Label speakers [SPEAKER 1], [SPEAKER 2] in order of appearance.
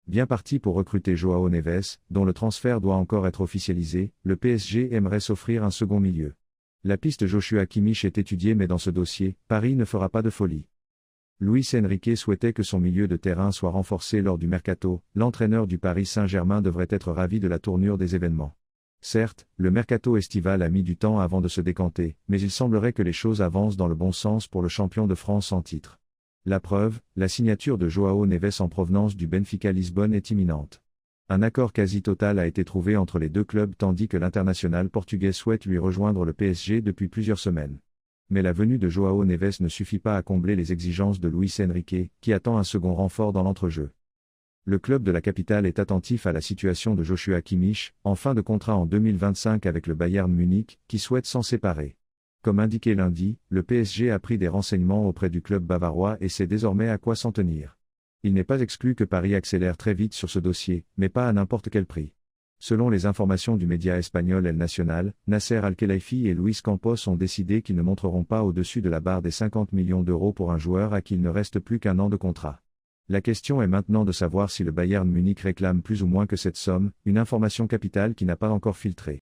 [SPEAKER 1] bien parti pour recruter João Neves, dont le transfert doit encore être officialisé, le PSG aimerait s'offrir un second milieu. La piste Joshua Kimmich est étudiée mais dans ce dossier, Paris ne fera pas de folie. Luis Enrique souhaitait que son milieu de terrain soit renforcé lors du mercato, l'entraîneur du Paris Saint-Germain devrait être ravi de la tournure des événements. Certes, le mercato estival a mis du temps avant de se décanter, mais il semblerait que les choses avancent dans le bon sens pour le champion de France en titre. La preuve, la signature de João Neves en provenance du Benfica Lisbonne est imminente. Un accord quasi total a été trouvé entre les deux clubs tandis que l'international portugais souhaite lui rejoindre le PSG depuis plusieurs semaines. Mais la venue de João Neves ne suffit pas à combler les exigences de Luis Enrique, qui attend un second renfort dans l'entrejeu. Le club de la capitale est attentif à la situation de Joshua Kimmich, en fin de contrat en 2025 avec le Bayern Munich, qui souhaite s'en séparer. Comme indiqué lundi, le PSG a pris des renseignements auprès du club bavarois et sait désormais à quoi s'en tenir. Il n'est pas exclu que Paris accélère très vite sur ce dossier, mais pas à n'importe quel prix. Selon les informations du média espagnol El Nacional, Nasser Al-Khelaifi et Luis Campos ont décidé qu'ils ne monteront pas au-dessus de la barre des 50 millions d'euros pour un joueur à qui il ne reste plus qu'un an de contrat. La question est maintenant de savoir si le Bayern Munich réclame plus ou moins que cette somme, une information capitale qui n'a pas encore filtré.